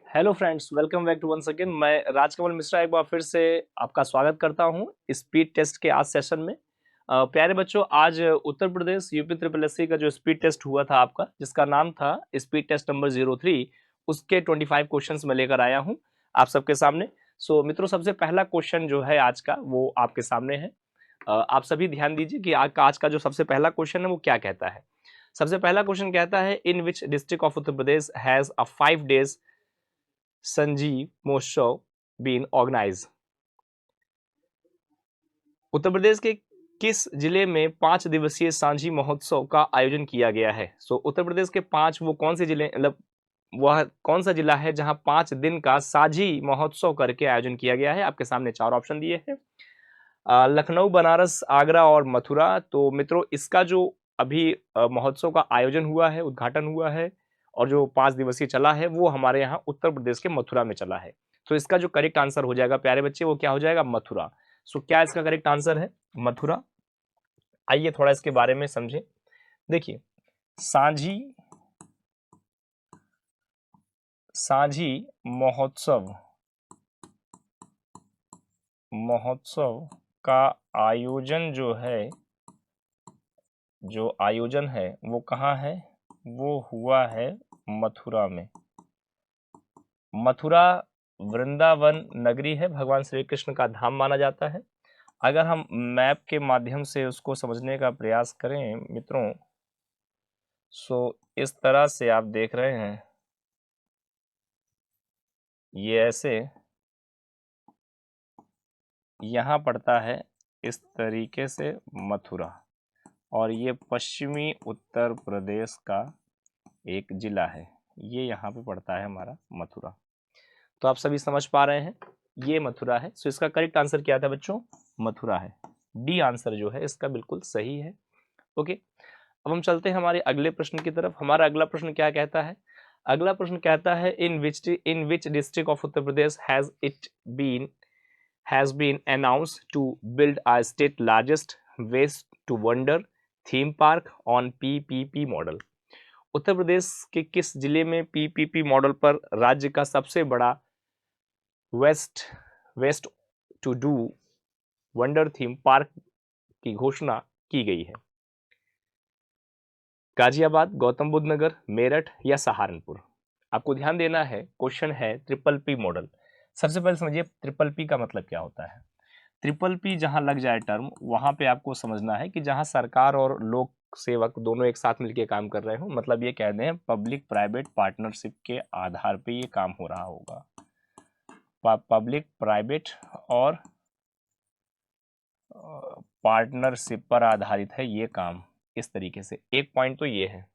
Hello friends, welcome back to once again. मैं राजकमल मिश्रा एक बार फिर से आपका स्वागत करता हूं स्पीड टेस्ट के आज सेशन में। प्यारे बच्चों, आज Uttar Pradesh UP triple SC का जो स्पीड टेस्ट हुआ था आपका, जिसका नाम था स्पीड टेस्ट नंबर 03, उसके 25 क्वेश्चंस मैं लेकर आया हूं आप सबके सामने। सो मित्रों, सबसे पहला क्वेश्चन जो है आज का वो आपके सामने है। आप सभी ध्यान दीजिए कि आज का जो सबसे पहला क्वेश्चन है वो क्या कहता है। सबसे पहला क्वेश्चन कहता है, in which district of Uttar Pradesh has a 5 days Sanjeev Mahotsav been organise. उत्तर प्रदेश के किस जिले में 5 दिवसीय सांझी महोत्सव का आयोजन किया गया है। उत्तर प्रदेश के पांच वो कौन से जिले, मतलब वह कौन सा जिला है जहां 5 दिन का साझी महोत्सव करके आयोजन किया गया है। आपके सामने 4 ऑप्शन दिए हैं, लखनऊ, बनारस, आगरा और मथुरा। तो मित्रों, इसका जो अभी महोत्सव का आयोजन हुआ है, उद्घाटन हुआ है और जो 5 दिवसीय चला है वो हमारे यहाँ उत्तर प्रदेश के मथुरा में चला है। तो इसका जो करेक्ट आंसर हो जाएगा प्यारे बच्चे, वो क्या हो जाएगा? मथुरा। क्या इसका करेक्ट आंसर है? मथुरा। आइए थोड़ा इसके बारे में समझें। देखिए, सांझी सांझी महोत्सव महोत्सव का आयोजन है वो कहाँ है? वो हुआ है मथुरा में। मथुरा वृंदावन नगरी है, भगवान श्री कृष्ण का धाम माना जाता है। अगर हम मैप के माध्यम से उसको समझने का प्रयास करें मित्रों, इस तरह से आप देख रहे हैं, ये ऐसे यहाँ पड़ता है इस तरीके से मथुरा, और ये पश्चिमी उत्तर प्रदेश का एक जिला है, ये यहाँ पे पड़ता है हमारा मथुरा। तो आप सभी समझ पा रहे हैं, ये मथुरा है। इसका करेक्ट आंसर क्या था बच्चों? मथुरा है। डी आंसर जो है इसका बिल्कुल सही है। ओके, अब हम चलते हैं हमारे अगले प्रश्न की तरफ। हमारा अगला प्रश्न क्या कहता है? अगला प्रश्न कहता है, in which district of Uttar Pradesh has been announced to build a state largest waste to wonder theme park on PPP model. Uttar Pradesh के किस जिले में पीपीपी मॉडल पर राज्य का सबसे बड़ा waste to do wonder theme park की घोषणा की गई है? गाजियाबाद, गौतम बुद्ध नगर, मेरठ या सहारनपुर? आपको ध्यान देना है, क्वेश्चन है ट्रिपल पी मॉडल। सबसे पहले समझिए ट्रिपल पी का मतलब क्या होता है। ट्रिपल पी जहां लग जाए टर्म, वहां पे आपको समझना है कि जहां सरकार और लोक सेवक दोनों एक साथ मिलकर काम कर रहे हो, मतलब ये कहते हैं पब्लिक प्राइवेट पार्टनरशिप के आधार पे ये काम हो रहा होगा। पब्लिक प्राइवेट और पार्टनरशिप पर आधारित है ये काम। इस तरीके से एक पॉइंट तो ये है।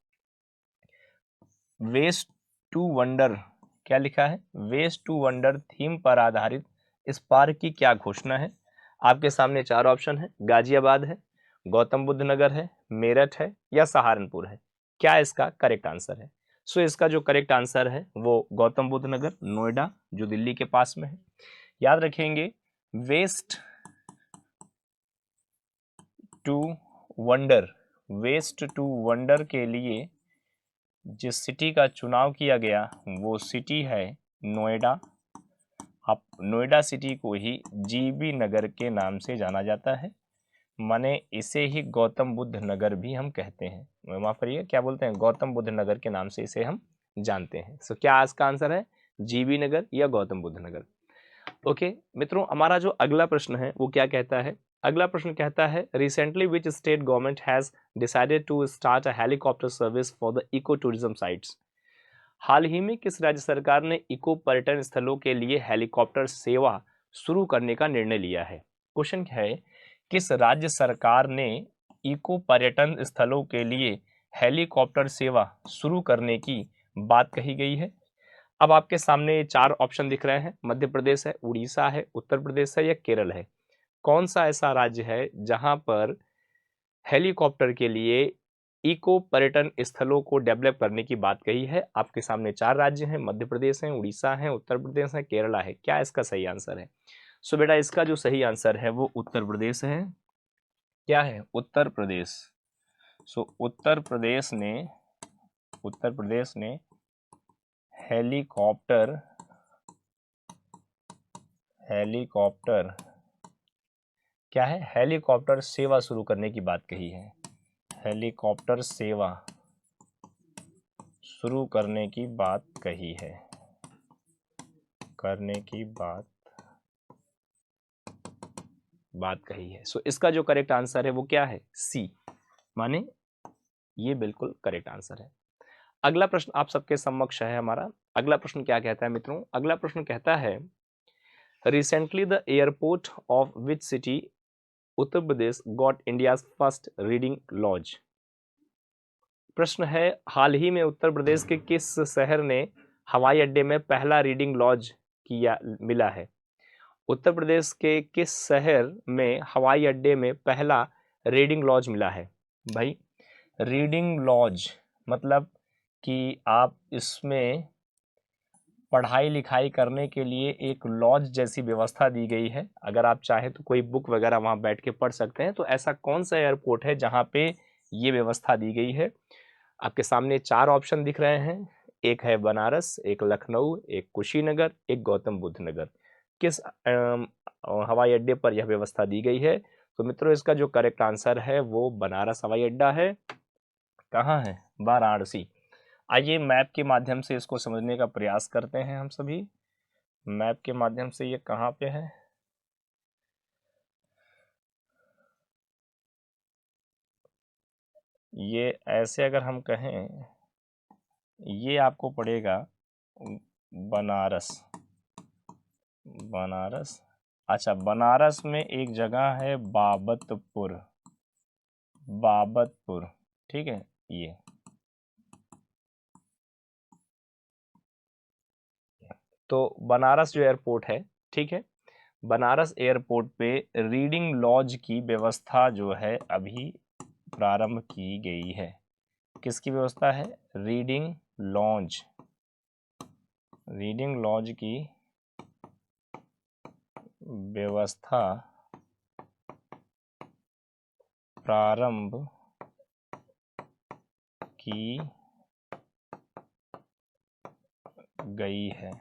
वेस्ट टू वंडर, क्या लिखा है? वेस्ट टू वंडर थीम पर आधारित इस पार्क की क्या घोषणा है? आपके सामने 4 ऑप्शन है, गाजियाबाद है, गौतम बुद्ध नगर है, मेरठ है या सहारनपुर है। क्या इसका करेक्ट आंसर है? इसका जो करेक्ट आंसर है वो गौतम बुद्ध नगर, नोएडा, जो दिल्ली के पास में है। याद रखेंगे, वेस्ट टू वंडर के लिए जिस सिटी का चुनाव किया गया वो सिटी है नोएडा। आप नोएडा सिटी को ही जीबी नगर के नाम से जाना जाता है, माने इसे ही गौतम बुद्ध नगर भी हम कहते हैं। माफ करिए, क्या बोलते हैं? गौतम बुद्ध नगर के नाम से इसे हम जानते हैं। क्या इसका आंसर है? जीबी नगर या गौतम बुद्ध नगर? ओके मित्रों, हमारा जो अगला प्रश्न है वो क्या कहता है? अगला प्रश्न कहता है, recently which state government has decided to start a helicopter service for the eco tourism sites. हाल ही में किस राज्य सरकार ने इको पर्यटन स्थलों के लिए हेलीकॉप्टर सेवा शुरू करने का निर्णय लिया है? क्वेश्चन है, किस राज्य सरकार ने इको पर्यटन स्थलों के लिए हेलीकॉप्टर सेवा शुरू करने की बात कही गई है? अब आपके सामने 4 ऑप्शन दिख रहे हैं, मध्य प्रदेश है, उड़ीसा है, उत्तर प्रदेश है या केरल है। कौन सा ऐसा राज्य है जहां पर हेलीकॉप्टर के लिए इको पर्यटन स्थलों को डेवलप करने की बात कही है? आपके सामने 4 राज्य हैं, मध्य प्रदेश है, उड़ीसा है, उत्तर प्रदेश है, केरला है। क्या इसका सही आंसर है? बेटा, इसका जो सही आंसर है वो उत्तर प्रदेश है। क्या है? उत्तर प्रदेश। उत्तर प्रदेश ने हेलीकॉप्टर हेलीकॉप्टर क्या है, हेलीकॉप्टर सेवा शुरू करने की बात कही है। हेलीकॉप्टर सेवा शुरू करने की बात कही है, करने की बात कही है। सो इसका जो करेक्ट आंसर है वो क्या है, सी, माने ये बिल्कुल करेक्ट आंसर है। अगला प्रश्न आप सबके समक्ष है हमारा। अगला प्रश्न क्या कहता है मित्रों, अगला प्रश्न कहता है recently the airport of which city Uttar Pradesh got India first reading lounge. प्रश्न है हाल ही में उत्तर प्रदेश के किस शहर ने हवाई अड्डे में पहला रीडिंग लॉज किया मिला है। उत्तर प्रदेश के किस शहर में हवाई अड्डे में पहला रीडिंग लॉज मिला है। भाई रीडिंग लॉज मतलब कि आप इसमें पढ़ाई लिखाई करने के लिए एक लॉज जैसी व्यवस्था दी गई है। अगर आप चाहे तो कोई बुक वगैरह वहाँ बैठ के पढ़ सकते हैं। तो ऐसा कौन सा एयरपोर्ट है जहाँ पे ये व्यवस्था दी गई है। आपके सामने 4 ऑप्शन दिख रहे हैं, एक है बनारस, एक लखनऊ, एक कुशीनगर, एक गौतम बुद्ध नगर। किस हवाई अड्डे पर यह व्यवस्था दी गई है। तो मित्रों इसका जो करेक्ट आंसर है वो बनारस हवाई अड्डा है। कहाँ है, वाराणसी। आइए मैप के माध्यम से इसको समझने का प्रयास करते हैं हम सभी। मैप के माध्यम से ये कहाँ पे है, ये ऐसे अगर हम कहें ये आपको पड़ेगा बनारस, बनारस। अच्छा बनारस में एक जगह है बाबतपुर, बाबतपुर, ठीक है। ये तो बनारस जो एयरपोर्ट है, ठीक है, बनारस एयरपोर्ट पे रीडिंग लॉज की व्यवस्था जो है अभी प्रारंभ की गई है। किसकी व्यवस्था है, रीडिंग लॉज, रीडिंग लॉज की व्यवस्था प्रारंभ की गई है।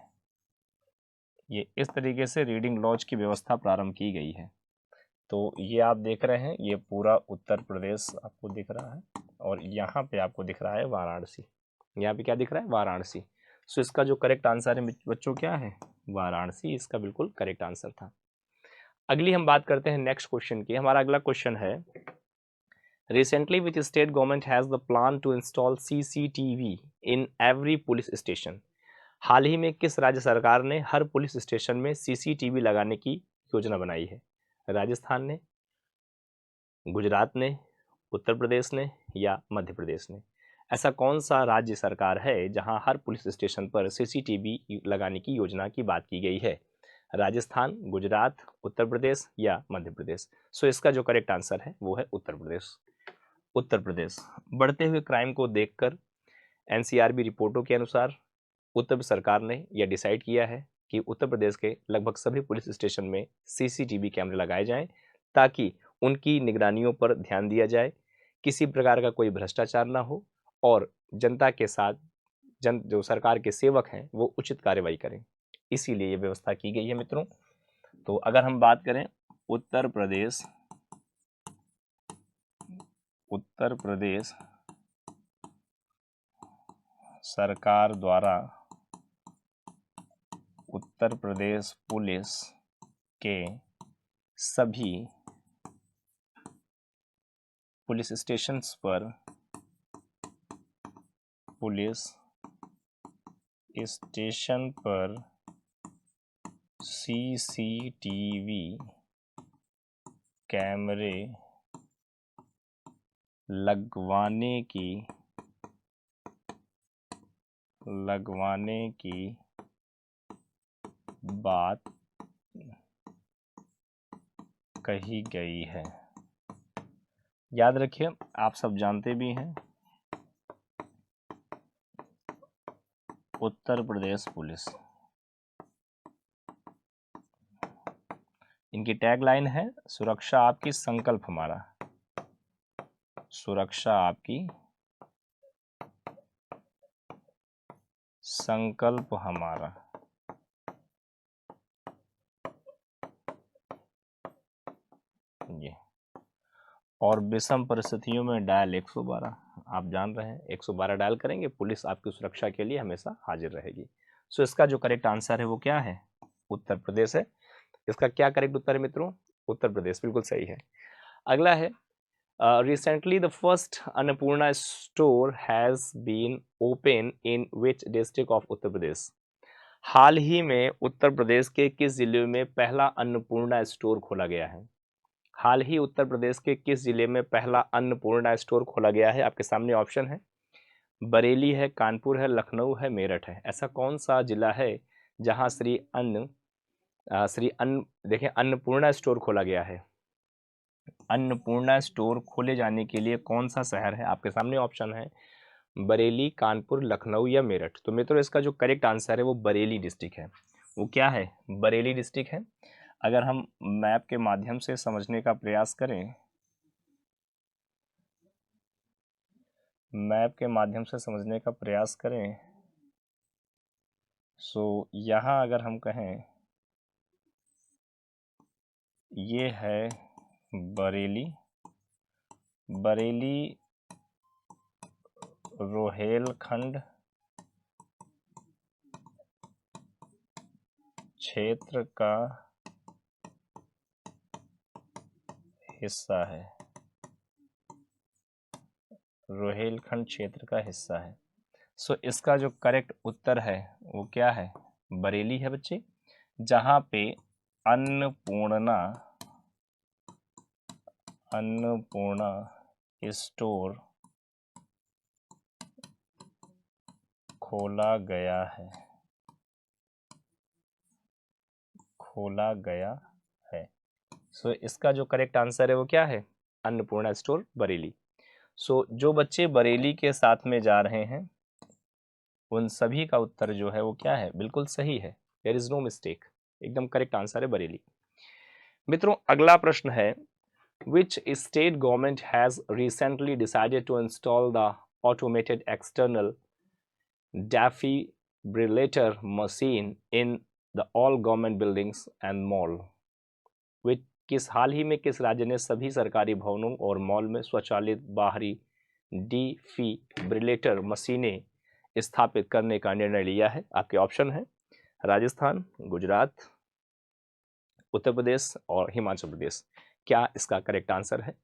ये इस तरीके से रीडिंग लॉज की व्यवस्था प्रारंभ की गई है। तो ये आप देख रहे हैं, ये पूरा उत्तर प्रदेश आपको दिख रहा है और यहाँ पे आपको दिख रहा है वाराणसी। यहाँ पे क्या दिख रहा है, वाराणसी। सो इसका जो करेक्ट आंसर है बच्चों क्या है, वाराणसी इसका बिल्कुल करेक्ट आंसर था। अगली हम बात करते हैं नेक्स्ट क्वेश्चन की। हमारा अगला क्वेश्चन है recently which state government has the plan to install CCTV in every police station. हाल ही में किस राज्य सरकार ने हर पुलिस स्टेशन में CCTV लगाने की योजना बनाई है। राजस्थान ने, गुजरात ने, उत्तर प्रदेश ने या मध्य प्रदेश ने। ऐसा कौन सा राज्य सरकार है जहां हर पुलिस स्टेशन पर CCTV लगाने की योजना की बात की गई है। राजस्थान, गुजरात, उत्तर प्रदेश या मध्य प्रदेश। सो इसका जो करेक्ट आंसर है वो है उत्तर प्रदेश। उत्तर प्रदेश। बढ़ते हुए क्राइम को देखकर NCRB रिपोर्टों के अनुसार उत्तर सरकार ने यह डिसाइड किया है कि उत्तर प्रदेश के लगभग सभी पुलिस स्टेशन में CCTV कैमरे लगाए जाएं ताकि उनकी निगरानियों पर ध्यान दिया जाए, किसी प्रकार का कोई भ्रष्टाचार ना हो और जनता के साथ जो सरकार के सेवक हैं वो उचित कार्रवाई करें। इसीलिए ये व्यवस्था की गई है मित्रों। तो अगर हम बात करें उत्तर प्रदेश, उत्तर प्रदेश सरकार द्वारा उत्तर प्रदेश पुलिस के सभी पुलिस स्टेशंस पर CCTV कैमरे लगवाने की बात कही गई है। याद रखिए, आप सब जानते भी हैं उत्तर प्रदेश पुलिस, इनकी टैगलाइन है सुरक्षा आपकी संकल्प हमारा, सुरक्षा आपकी संकल्प हमारा। और विषम परिस्थितियों में डायल 112। आप जान रहे हैं 112 डायल करेंगे, पुलिस आपकी सुरक्षा के लिए हमेशा हाजिर रहेगी। सो इसका जो करेक्ट आंसर है वो क्या है? उत्तर प्रदेश है। इसका क्या करेक्ट उत्तर है मित्रों? उत्तर प्रदेश बिल्कुल सही है। अगला है recently the first Annapurna store has been open in which district of Uttar Pradesh. हाल ही में उत्तर प्रदेश के किस जिले में पहला अन्नपूर्णा स्टोर खोला गया है? हाल ही उत्तर प्रदेश के किस जिले में पहला अन्नपूर्णा स्टोर खोला गया है? आपके सामने ऑप्शन है, बरेली है, कानपुर है, लखनऊ है, मेरठ है। ऐसा कौन सा जिला है जहां श्री अन्न देखिए अन्नपूर्णा स्टोर खोला गया है? अन्नपूर्णा स्टोर खोले जाने के लिए कौन सा शहर है? आपके सामने ऑप्शन है, बरेली, कानपुर, लखनऊ या मेरठ। तो मित्रों इसका जो करेक्ट आंसर है वो बरेली डिस्ट्रिक्ट है। वो क्या है? बरेली डिस्ट्रिक्ट है। अगर हम मैप के माध्यम से समझने का प्रयास करें, मैप के माध्यम से समझने का प्रयास करें सो यहाँ अगर हम कहें ये है बरेली, बरेली रोहेलखंड क्षेत्र का हिस्सा है, रोहेलखंड क्षेत्र का हिस्सा है। सो इसका जो करेक्ट उत्तर है वो क्या है? बरेली है बच्चे, जहां पे अन्नपूर्णा स्टोर खोला गया है, खोला गया है। सो इसका जो करेक्ट आंसर है वो क्या है? अन्नपूर्णा स्टोर बरेली। सो जो बच्चे बरेली के साथ में जा रहे हैं उन सभी का उत्तर जो है वो क्या है? बिल्कुल सही है, देयर इज नो मिस्टेक, एकदम करेक्ट आंसर है बरेली। मित्रों अगला प्रश्न है, which state government has recently decided to install the automated external defibrillator machine in the all government buildings and mall? हाल ही में किस राज्य ने सभी सरकारी भवनों और मॉल में स्वचालित बाहरी डिफिब्रिलेटर मशीनें स्थापित करने का निर्णय लिया है? आपके ऑप्शन है, राजस्थान, गुजरात, उत्तर प्रदेश और हिमाचल प्रदेश। क्या इसका करेक्ट आंसर है?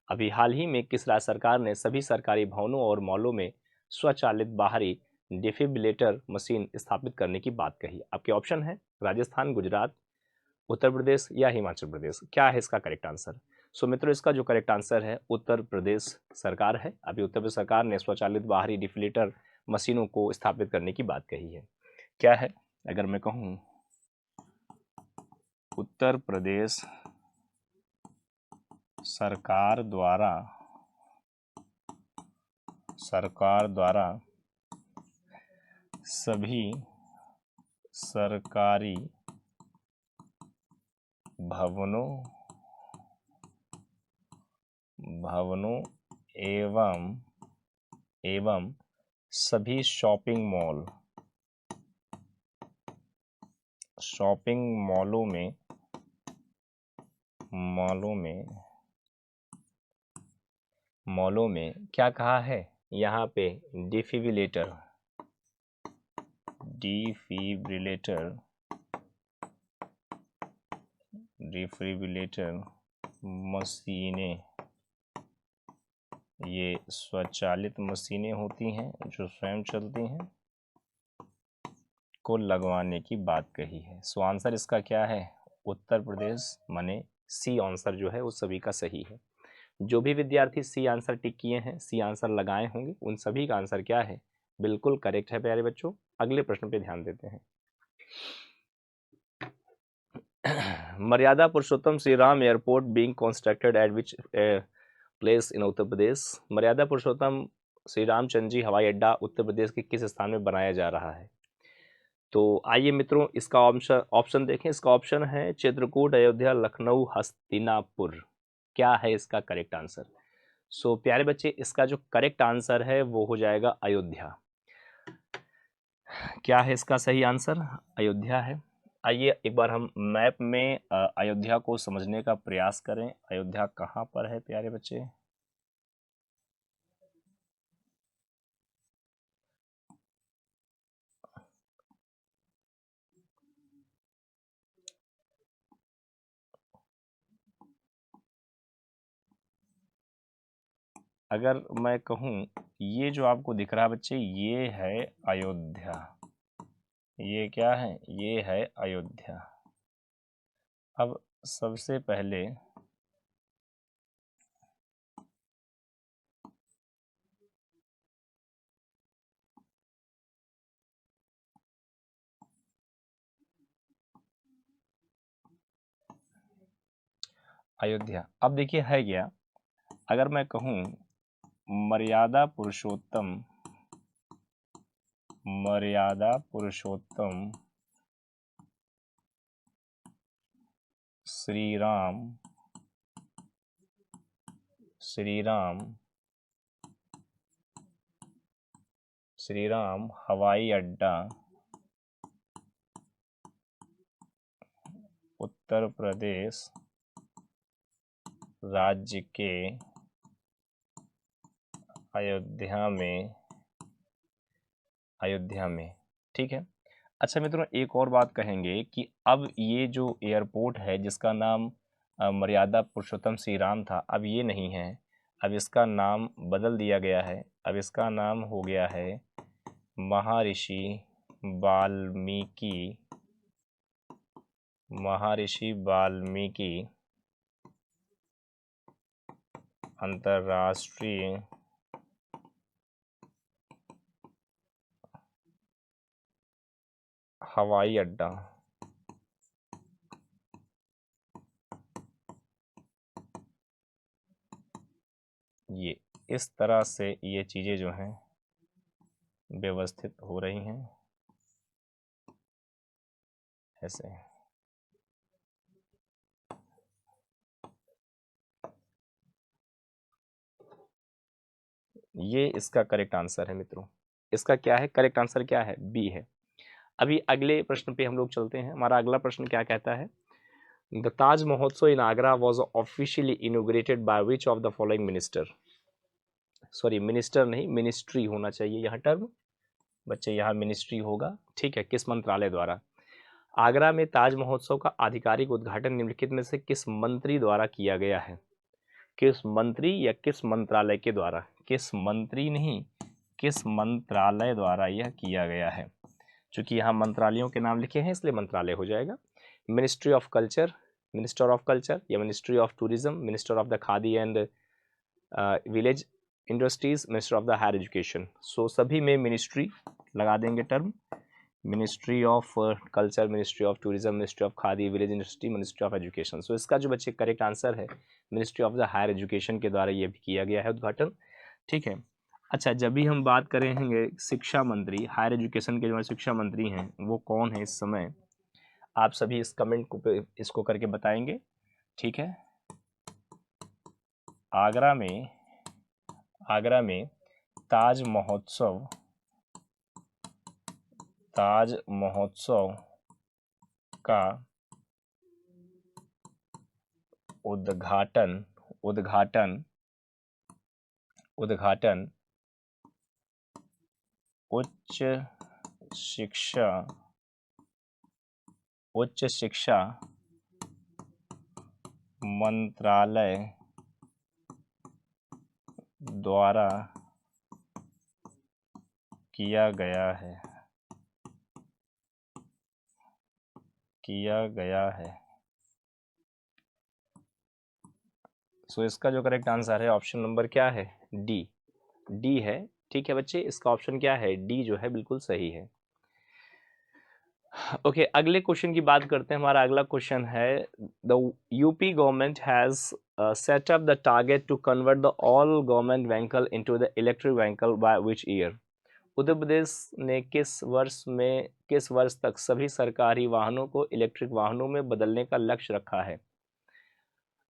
अभी हाल ही में किस राज्य सरकार ने सभी सरकारी भवनों और मॉलों में स्वचालित बाहरी डिफिब्रिलेटर मशीन स्थापित करने की बात कही? आपके ऑप्शन है, राजस्थान, गुजरात, उत्तर प्रदेश या हिमाचल प्रदेश। क्या है इसका करेक्ट आंसर? सो मित्रों इसका जो करेक्ट आंसर है उत्तर प्रदेश सरकार है। अभी उत्तर प्रदेश सरकार ने स्वचालित बाहरी डिफिब्रिलेटर मशीनों को स्थापित करने की बात कही है। क्या है? अगर मैं कहूं उत्तर प्रदेश सरकार द्वारा सभी सरकारी भवनों एवं सभी शॉपिंग मॉलों में क्या कहा है? यहाँ पे डिफिब्रिलेटर मशीनें, ये स्वचालित मशीनें होती हैं जो स्वयं चलती हैं, को लगवाने की बात कही है। सो आंसर इसका क्या है? उत्तर प्रदेश, माने सी आंसर जो है वो सभी का सही है। जो भी विद्यार्थी सी आंसर टिक किए हैं, सी आंसर लगाए होंगे, उन सभी का आंसर क्या है? बिल्कुल करेक्ट है प्यारे बच्चों। अगले प्रश्न पे ध्यान देते हैं। Maryada Purushottam Shri Ram airport being constructed at which place in Uttar Pradesh? Maryada Purushottam Shri Ramchandra ji हवाई अड्डा उत्तर प्रदेश के किस स्थान में बनाया जा रहा है? तो आइए मित्रों इसका ऑप्शन देखें। इसका ऑप्शन है चित्रकूट, अयोध्या, लखनऊ, हस्तिनापुर। क्या है इसका करेक्ट आंसर? सो प्यारे बच्चे इसका जो करेक्ट आंसर है वो हो जाएगा अयोध्या। क्या है इसका सही आंसर? अयोध्या है। आइए एक बार हम मैप में अयोध्या को समझने का प्रयास करें। अयोध्या कहाँ पर है प्यारे बच्चे? अगर मैं कहूँ, ये जो आपको दिख रहा है बच्चे, ये है अयोध्या। ये क्या है? ये है अयोध्या। अब सबसे पहले अयोध्या, अब देखिए है क्या, अगर मैं कहूँ मर्यादा पुरुषोत्तम, मर्यादा पुरुषोत्तम श्री राम, श्री राम, श्री राम हवाई अड्डा उत्तर प्रदेश राज्य के अयोध्या में, अयोध्या में, ठीक है। अच्छा मित्रों, एक और बात कहेंगे कि अब ये जो एयरपोर्ट है जिसका नाम मर्यादा पुरुषोत्तम श्री राम था, अब ये नहीं है, अब इसका नाम बदल दिया गया है। अब इसका नाम हो गया है महर्षि वाल्मीकि, महर्षि वाल्मीकि अंतर्राष्ट्रीय हवाई अड्डा। ये इस तरह से ये चीज़ें जो हैं व्यवस्थित हो रही हैं ऐसे। ये इसका करेक्ट आंसर है मित्रों। इसका क्या है? करेक्ट आंसर क्या है? बी है। अभी अगले प्रश्न पे हम लोग चलते हैं। हमारा अगला प्रश्न क्या कहता है? The Taj Mahotsav in Agra was officially inaugurated by which of the following minister? Sorry, minister नहीं, मिनिस्ट्री होना चाहिए यहाँ टर्म बच्चे, यहाँ मिनिस्ट्री होगा, ठीक है। किस मंत्रालय द्वारा? आगरा में ताज महोत्सव का आधिकारिक उद्घाटन निम्नलिखित में से किस मंत्री द्वारा किया गया है? किस मंत्री या किस मंत्रालय के द्वारा? किस मंत्री नहीं, किस मंत्रालय द्वारा यह किया गया है। चूंकि यहाँ मंत्रालयों के नाम लिखे हैं इसलिए मंत्रालय हो जाएगा। Ministry of culture, minister of culture, या ministry of tourism, minister of the Khadi and village industries, minister of the higher education. So सभी में मिनिस्ट्री लगा देंगे term. Ministry of culture, ministry of tourism, ministry of Khadi, village industry, ministry of education. So इसका जो बच्चे correct answer है, ministry of the higher education के द्वारा ये भी किया गया है उद्घाटन, ठीक है। अच्छा, जब भी हम बात करेंगे शिक्षा मंत्री, हायर एजुकेशन के जो शिक्षा मंत्री हैं वो कौन है इस समय, आप सभी इस कमेंट को पे इसको करके बताएंगे, ठीक है। आगरा में, आगरा में ताज महोत्सव, ताज महोत्सव का उद्घाटन, उद्घाटन, उद्घाटन उच्च शिक्षा, उच्च शिक्षा मंत्रालय द्वारा किया गया है, किया गया है। सो इसका जो करेक्ट आंसर है ऑप्शन नंबर क्या है? डी, डी है, ठीक है बच्चे। इसका ऑप्शन क्या है? डी जो है बिल्कुल सही है। ओके, अगले क्वेश्चन की बात करते हैं। हमारा अगला क्वेश्चन है the UP government has set up the target to convert the all government vehicle into the electric vehicle by which year? Uttar Pradesh ने किस वर्ष में, किस वर्ष तक सभी सरकारी वाहनों को इलेक्ट्रिक वाहनों में बदलने का लक्ष्य रखा है?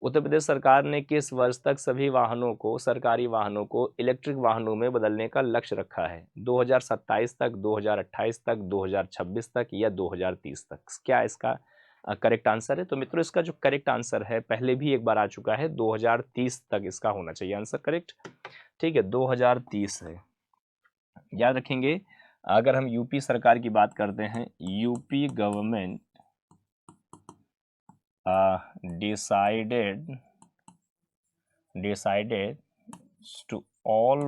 उत्तर प्रदेश सरकार ने किस वर्ष तक सभी वाहनों को, सरकारी वाहनों को इलेक्ट्रिक वाहनों में बदलने का लक्ष्य रखा है? 2027 तक, 2028 तक, 2026 तक या 2030 तक? क्या इसका करेक्ट आंसर है? तो मित्रों इसका जो करेक्ट आंसर है, पहले भी एक बार आ चुका है, 2030 तक इसका होना चाहिए आंसर करेक्ट। ठीक है, 2030 है, याद रखेंगे। अगर हम यूपी सरकार की बात करते हैं, UP government decided to all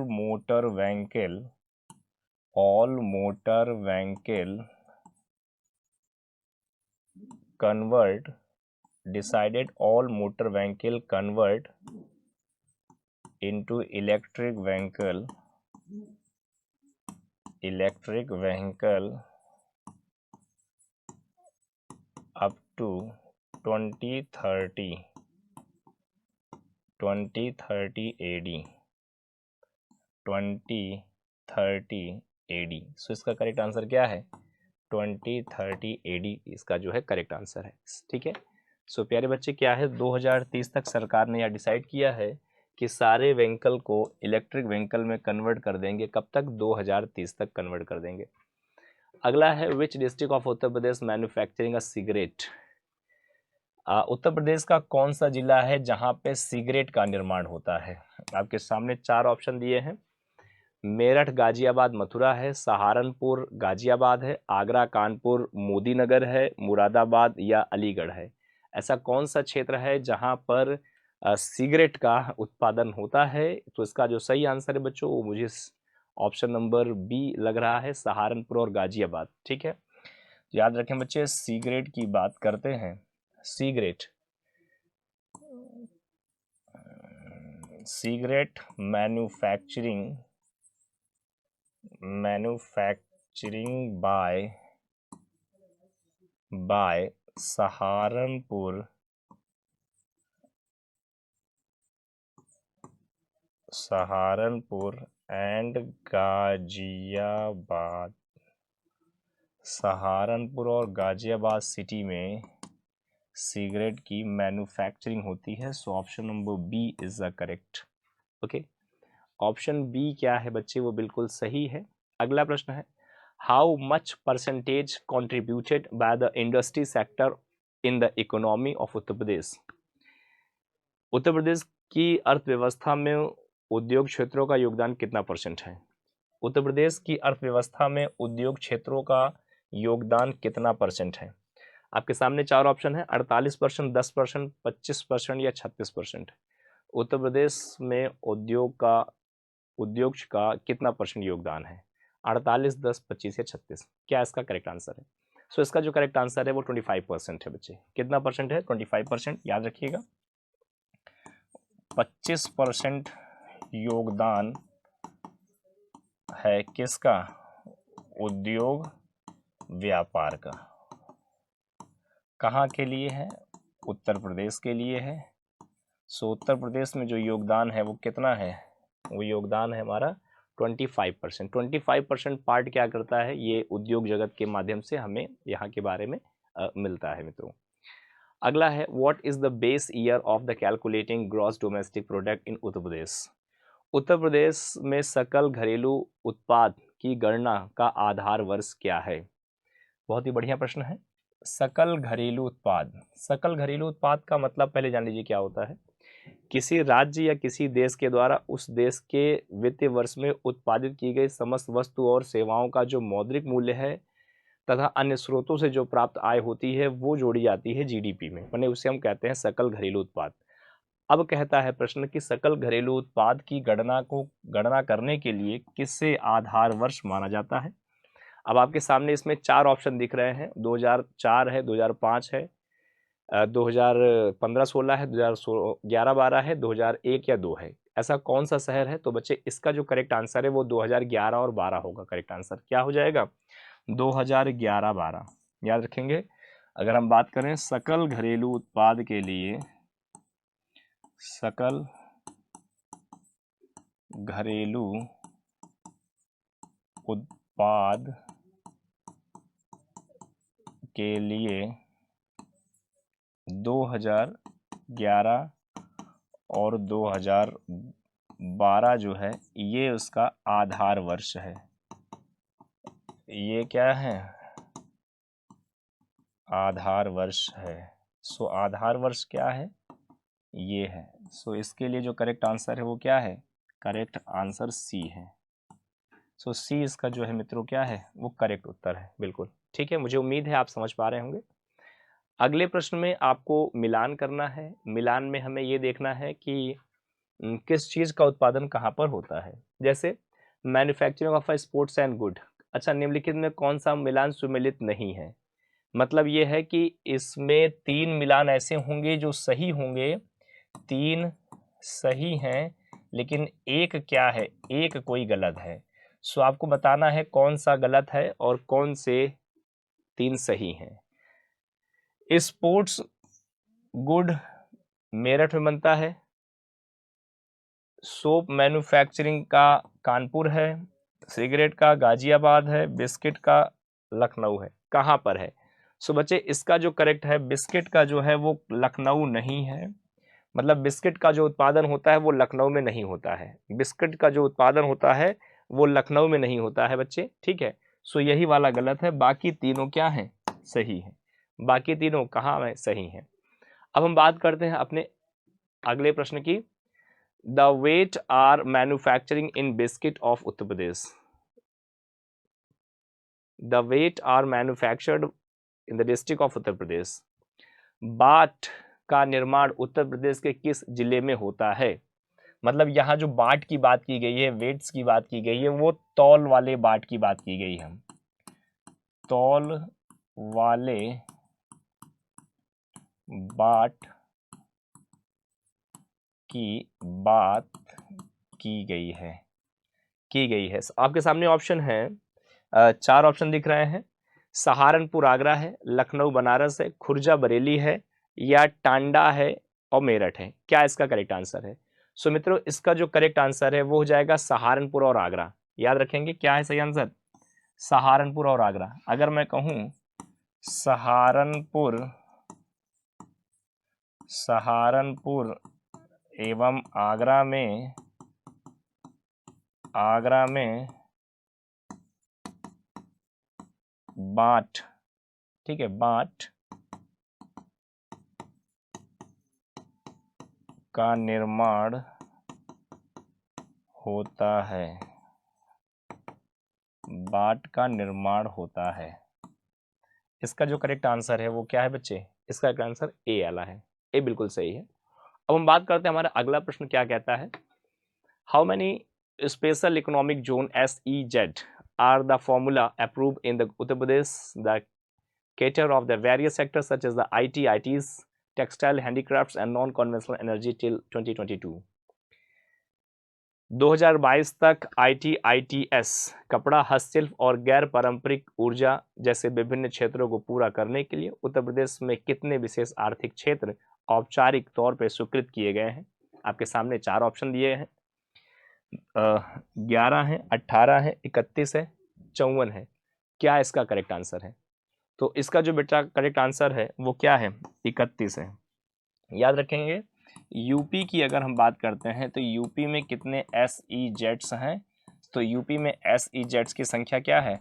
motor vehicle convert into electric vehicle up to 2030 AD। सो इसका करेक्ट आंसर क्या है? 2030 AD इसका जो है करेक्ट आंसर है। ठीक है, सो प्यारे बच्चे क्या है, 2030 तक सरकार ने यह डिसाइड किया है कि सारे व्हीकल को इलेक्ट्रिक व्हीकल में कन्वर्ट कर देंगे। कब तक? 2030 तक कन्वर्ट कर देंगे। अगला है, which district of Uttar Pradesh manufacturing a cigarette? Uttar Pradesh का कौन सा जिला है जहां पे सिगरेट का निर्माण होता है? आपके सामने चार ऑप्शन दिए हैं। मेरठ, गाजियाबाद, मथुरा है, सहारनपुर, गाजियाबाद है, आगरा, कानपुर, मोदीनगर है, मुरादाबाद या अलीगढ़ है। ऐसा कौन सा क्षेत्र है जहां पर सिगरेट का उत्पादन होता है? तो इसका जो सही आंसर है बच्चों, वो मुझे ऑप्शन नंबर बी लग रहा है, सहारनपुर और गाजियाबाद। ठीक है, याद रखें बच्चे, सिगरेट की बात करते हैं, cigarette manufacturing by Saharanpur and Ghaziabad. Saharanpur और गाजियाबाद सिटी में सिगरेट की मैन्युफैक्चरिंग होती है। So option number B is the correct. Okay, option B क्या है बच्चे, वो बिल्कुल सही है। अगला प्रश्न है, how much percentage contributed by the industry sector in the economy of Uttar Pradesh? Uttar Pradesh की अर्थव्यवस्था में उद्योग क्षेत्रों का योगदान कितना परसेंट है? उत्तर प्रदेश की अर्थव्यवस्था में उद्योग क्षेत्रों का योगदान कितना परसेंट है? आपके सामने चार ऑप्शन है, 48%, 10%, 25% या 36%। उत्तर प्रदेश में उद्योग का कितना परसेंट योगदान है? 48, 10, 25 या 36? क्या इसका करेक्ट आंसर है? सो इसका जो करेक्ट आंसर है वो 25% है बच्चे। कितना परसेंट है? 25%। याद रखिएगा, 25% योगदान है किसका? उद्योग व्यापार का। कहाँ के लिए है? उत्तर प्रदेश के लिए है। सो उत्तर प्रदेश में जो योगदान है वो कितना है? वो योगदान है हमारा 25%। 25% पार्ट क्या करता है? ये उद्योग जगत के माध्यम से हमें यहाँ के बारे में मिलता है मित्रों। अगला है, what is the base year of the calculating gross domestic product in Uttar Pradesh? Uttar Pradesh में सकल घरेलू उत्पाद की गणना का आधार वर्ष क्या है? बहुत ही बढ़िया प्रश्न है। सकल घरेलू उत्पाद, सकल घरेलू उत्पाद का मतलब पहले जान लीजिए क्या होता है। किसी राज्य या किसी देश के द्वारा उस देश के वित्तीय वर्ष में उत्पादित की गई समस्त वस्तु और सेवाओं का जो मौद्रिक मूल्य है तथा अन्य स्रोतों से जो प्राप्त आय होती है वो जोड़ी जाती है जीडीपी में, माने उसे हम कहते हैं सकल घरेलू उत्पाद। अब कहता है प्रश्न कि सकल घरेलू उत्पाद की गणना करने के लिए किससे आधार वर्ष माना जाता है? अब आपके सामने इसमें चार ऑप्शन दिख रहे हैं, 2004 है, 2005 है, 2015-16 है, 2011-12 है, 2001 या 2 है। ऐसा कौन सा शहर है? तो बच्चे इसका जो करेक्ट आंसर है वो 2011 और 12 होगा। करेक्ट आंसर क्या हो जाएगा? 2011-12। याद रखेंगे। अगर हम बात करें सकल घरेलू उत्पाद के लिए, सकल घरेलू उत्पाद के लिए 2011 और 2012 जो है ये उसका आधार वर्ष है। ये क्या है? आधार वर्ष है। सो आधार वर्ष क्या है? ये है। सो इसके लिए जो करेक्ट आंसर है वो क्या है? करेक्ट आंसर सी है। सो सी इसका जो है मित्रों क्या है? वो करेक्ट उत्तर है। बिल्कुल ठीक है, मुझे उम्मीद है आप समझ पा रहे होंगे। अगले प्रश्न में आपको मिलान करना है। मिलान में हमें ये देखना है कि किस चीज़ का उत्पादन कहाँ पर होता है। जैसे manufacturing of a sports and good. अच्छा, निम्नलिखित में कौन सा मिलान सुमेलित नहीं है? मतलब ये है कि इसमें 3 मिलान ऐसे होंगे जो सही होंगे, 3 सही हैं, लेकिन एक क्या है? एक कोई गलत है। सो आपको बताना है कौन सा गलत है और कौन से 3 सही हैं। स्पोर्ट्स गुड मेरठ में बनता है, सोप मैन्युफैक्चरिंग का कानपुर है, सिगरेट का गाजियाबाद है, बिस्किट का लखनऊ है। कहाँ पर है? सो बच्चे इसका जो करेक्ट है, बिस्किट का जो है वो लखनऊ नहीं है। मतलब बिस्किट का जो उत्पादन होता है वो लखनऊ में नहीं होता है। बिस्किट का जो उत्पादन होता है वो लखनऊ में नहीं होता है बच्चे, ठीक है। सो यही वाला गलत है, बाकी तीनों क्या हैं? सही है। बाकी तीनों कहाँ है? सही हैं। अब हम बात करते हैं अपने अगले प्रश्न की। The weight are manufacturing in biscuit of Uttar Pradesh. The weight are manufactured in the district of Uttar Pradesh. बाट का निर्माण उत्तर प्रदेश के किस जिले में होता है? मतलब यहाँ जो बाट की बात की गई है, वेट्स की बात की गई है, वो तौल वाले बाट की बात की गई है। तौल वाले बाट की बात की गई है। आपके सामने ऑप्शन है, 4 ऑप्शन दिख रहे हैं। सहारनपुर आगरा है, लखनऊ बनारस है, खुर्जा बरेली है, या टांडा है और मेरठ है। क्या इसका करेक्ट आंसर है? सो मित्रों इसका जो करेक्ट आंसर है वो हो जाएगा सहारनपुर और आगरा। याद रखेंगे क्या है सही आंसर? सहारनपुर और आगरा। अगर मैं कहूं सहारनपुर एवं आगरा में बाट, ठीक है, बाट का निर्माण होता है। बाट का निर्माण होता है। इसका जो करेक्ट आंसर है वो क्या है बच्चे? इसका करेक्ट आंसर ए वाला है। ए बिल्कुल सही है। अब हम बात करते हैं हमारा अगला प्रश्न क्या कहता है। How many special economic zone SEZ are the formula approved in the Uttar Pradesh that cater of the various sectors such as the IT, ITs, textile, handicrafts and non-conventional energy till 2022। 2022 तक IT, ITS, कपड़ा, हस्तशिल्प और गैर पारंपरिक ऊर्जा जैसे विभिन्न क्षेत्रों को पूरा करने के लिए उत्तर प्रदेश में कितने विशेष आर्थिक क्षेत्र औपचारिक तौर पर स्वीकृत किए गए हैं? आपके सामने 4 ऑप्शन दिए हैं। 11 है, 18 है, 31 है, 54 है। क्या इसका करेक्ट आंसर है? तो इसका जो बेटा करेक्ट आंसर है वो क्या है? 31 है। याद रखेंगे यूपी की अगर हम बात करते हैं तो यूपी में कितने SEZs हैं? तो यूपी में SEZs की संख्या क्या है?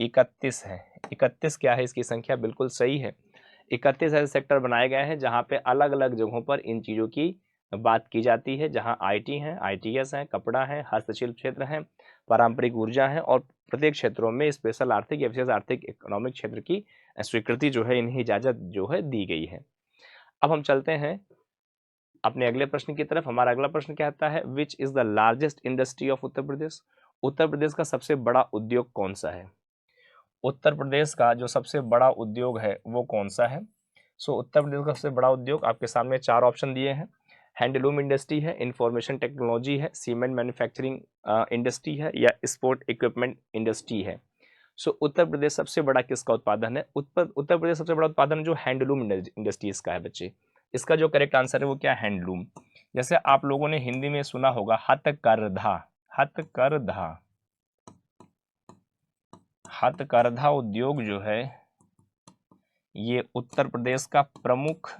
31 है। 31 क्या है इसकी संख्या? बिल्कुल सही है। 31 ऐसे सेक्टर बनाए गए हैं जहां पे अलग अलग जगहों पर इन चीज़ों की बात की जाती है, जहां IT है, ITS है, कपड़ा है, हस्तशिल्प क्षेत्र है, पारंपरिक ऊर्जा है और प्रत्येक क्षेत्रों में स्पेशल आर्थिक या विशेष आर्थिक इकोनॉमिक क्षेत्र की स्वीकृति जो है, इन्हें इजाजत जो है दी गई है। अब हम चलते हैं अपने अगले प्रश्न की तरफ। हमारा अगला प्रश्न कहता है which is the largest industry of Uttar Pradesh. Uttar Pradesh का सबसे बड़ा उद्योग कौन सा है? उत्तर प्रदेश का जो सबसे बड़ा उद्योग है वो कौन सा है? सो उत्तर प्रदेश का सबसे बड़ा उद्योग आपके सामने 4 ऑप्शन दिए हैं। हैंडलूम इंडस्ट्री है, इंफॉर्मेशन टेक्नोलॉजी है, सीमेंट मैन्युफैक्चरिंग इंडस्ट्री है, या स्पोर्ट इक्विपमेंट इंडस्ट्री है। सो उत्तर प्रदेश सबसे बड़ा किसका उत्पादन है? उत्तर प्रदेश सबसे बड़ा उत्पादन जो हैंडलूम इंडस्ट्रीज का है बच्चे। इसका जो करेक्ट आंसर है वो क्या? हैंडलूम। जैसे आप लोगों ने हिंदी में सुना होगा हथकरघा। हथकरघा, हथकरघा उद्योग जो है ये उत्तर प्रदेश का प्रमुख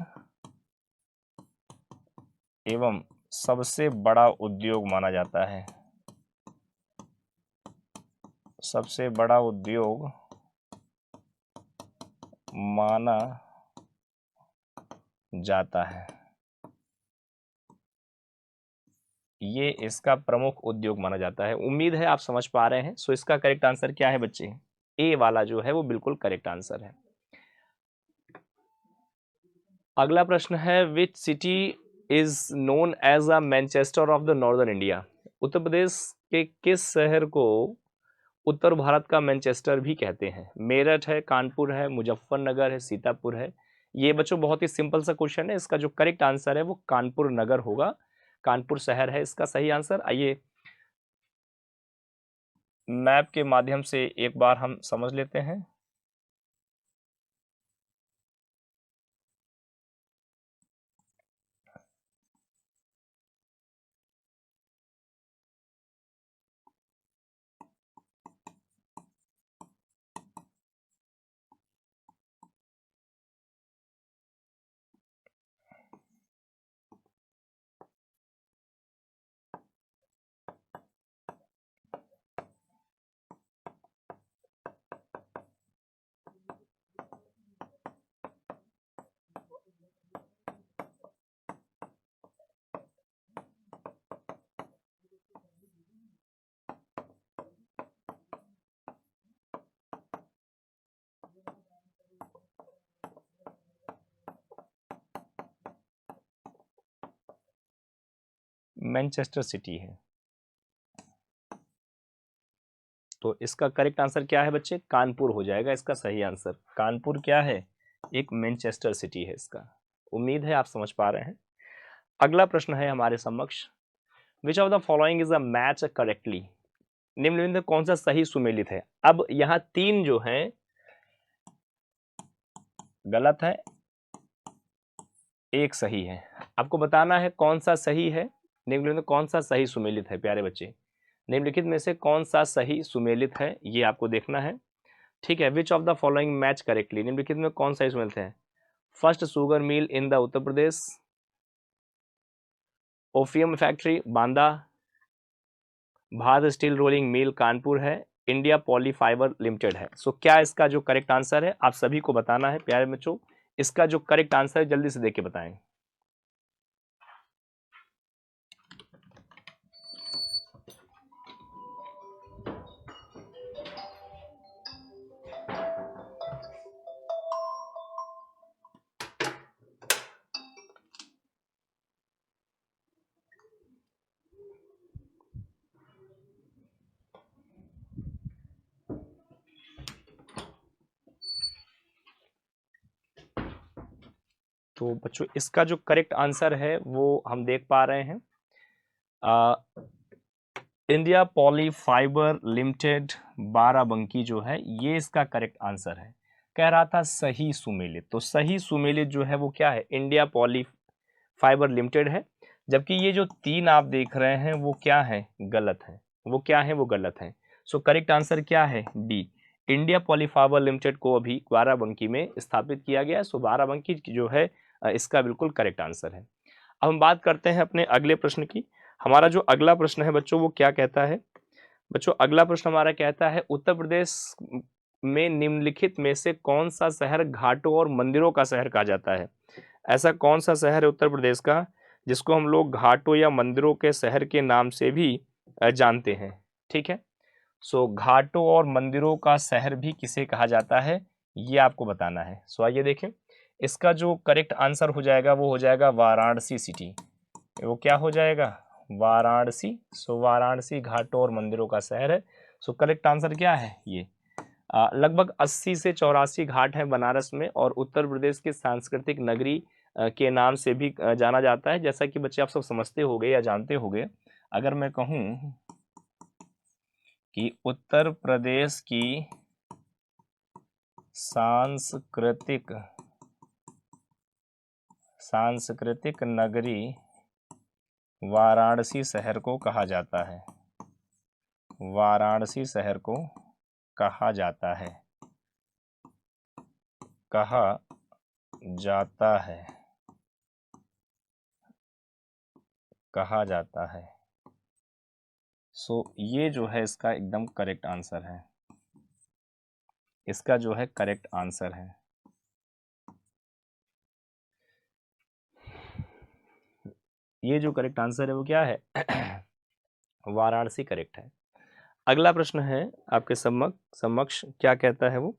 एवं सबसे बड़ा उद्योग माना जाता है। सबसे बड़ा उद्योग माना जाता है। ये इसका प्रमुख उद्योग माना जाता है। उम्मीद है आप समझ पा रहे हैं। सो इसका करेक्ट आंसर क्या है बच्चे? ए वाला जो है वो बिल्कुल करेक्ट आंसर है। अगला प्रश्न है, which city is known as a Manchester of the northern India? Uttar Pradesh के किस शहर को उत्तर भारत का मैनचेस्टर भी कहते हैं? मेरठ है, कानपुर है, मुजफ्फरनगर है, सीतापुर है। ये बच्चों बहुत ही सिंपल सा क्वेश्चन है। इसका जो करेक्ट आंसर है वो कानपुर नगर होगा। कानपुर शहर है इसका सही आंसर। आइए मैप के माध्यम से एक बार हम समझ लेते हैं। मैनचेस्टर सिटी है। तो इसका करेक्ट आंसर क्या है बच्चे? कानपुर हो जाएगा इसका सही आंसर। कानपुर क्या है? एक मैनचेस्टर सिटी है इसका। उम्मीद है आप समझ पा रहे हैं। अगला प्रश्न है हमारे समक्ष, विच of the following is a match correctly? निम्नलिखित में कौन सा सही सुमेलित है? अब यहाँ तीन जो हैं गलत है, एक सही है। आपको बताना है कौन सा सही है। निम्नलिखित में कौन सा सही सुमेलित है प्यारे बच्चे? निम्नलिखित में से कौन सा सही सुमेलित है ये आपको देखना है। ठीक है, which of the following match correctly? निम्नलिखित में कौन सा सुमेलित है? First sugar mill in the Uttar Pradesh, opium factory Banda, Bharat steel rolling mill Kanpur है, इंडिया पॉली फाइबर लिमिटेड है। सो क्या इसका जो करेक्ट आंसर है आप सभी को बताना है प्यारे बच्चों। इसका जो करेक्ट आंसर है जल्दी से देख के बताएं। तो बच्चों इसका जो करेक्ट आंसर है वो हम देख पा रहे हैं, India poly fibre limited Barabanki जो है ये इसका करेक्ट आंसर है। कह रहा था सही सुमेलित, तो सही सुमेलित जो है वो क्या है? इंडिया पॉली फाइबर लिमिटेड है। जबकि ये जो तीन आप देख रहे हैं वो क्या है? गलत है। वो क्या है? वो गलत है। सो करेक्ट आंसर क्या है? D, India poly fibre limited को अभी बाराबंकी में स्थापित किया गया है। सो बाराबंकी जो है इसका बिल्कुल करेक्ट आंसर है। अब हम बात करते हैं अपने अगले प्रश्न की। हमारा जो अगला प्रश्न है बच्चों वो क्या कहता है? बच्चों अगला प्रश्न हमारा कहता है, उत्तर प्रदेश में निम्नलिखित में से कौन सा शहर घाटों और मंदिरों का शहर कहा जाता है? ऐसा कौन सा शहर है उत्तर प्रदेश का जिसको हम लोग घाटों या मंदिरों के शहर के नाम से भी जानते हैं? ठीक है, सो घाटों और मंदिरों का शहर भी किसे कहा जाता है ये आपको बताना है। सो आइए देखें, इसका जो करेक्ट आंसर हो जाएगा वो हो जाएगा वाराणसी सिटी। वो क्या हो जाएगा? वाराणसी। सो वाराणसी घाटों और मंदिरों का शहर है। सो करेक्ट आंसर क्या है? ये लगभग 80 से 84 घाट हैं बनारस में, और उत्तर प्रदेश की सांस्कृतिक नगरी के नाम से भी जाना जाता है। जैसा कि बच्चे आप सब समझते होंगे या जानते होंगे, अगर मैं कहूँ कि उत्तर प्रदेश की सांस्कृतिक नगरी वाराणसी शहर को कहा जाता है। वाराणसी शहर को कहा जाता है, कहा जाता है। कहा जाता है। सो ये जो है इसका एकदम करेक्ट आंसर है, इसका जो है करेक्ट आंसर है। ये जो करेक्ट आंसर है वो क्या है? वाराणसी करेक्ट है। अगला प्रश्न है आपके समक्ष क्या कहता है वो?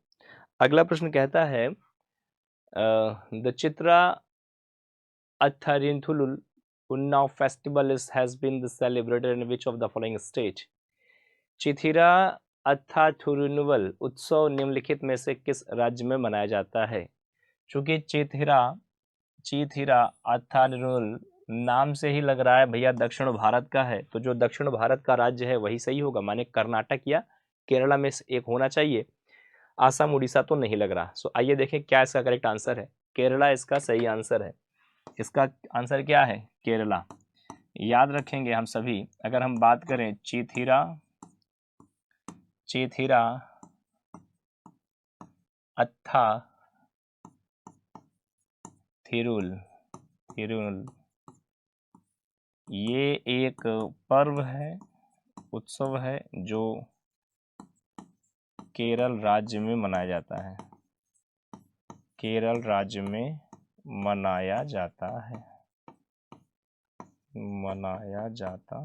अगला प्रश्न कहता है द चित्रा अथारिंथुलुल उन्नाव festival has been celebrated in which of the following state? Chithira अथाथुरनुवल उत्सव निम्नलिखित में से किस राज्य में मनाया जाता है? चूंकि चिथिरा अथाथुरनुवल नाम से ही लग रहा है भैया दक्षिण भारत का है, तो जो दक्षिण भारत का राज्य है वही सही होगा, माने कर्नाटक या केरला में से एक होना चाहिए। आसाम उड़ीसा तो नहीं लग रहा। सो आइए देखें क्या इसका करेक्ट आंसर है। केरला इसका सही आंसर है। इसका आंसर क्या है? केरला। याद रखेंगे हम सभी। अगर हम बात करें चिथिरा अत्था थिरुल, ये एक पर्व है, उत्सव है जो केरल राज्य में मनाया जाता है, केरल राज्य में मनाया जाता है, मनाया जाता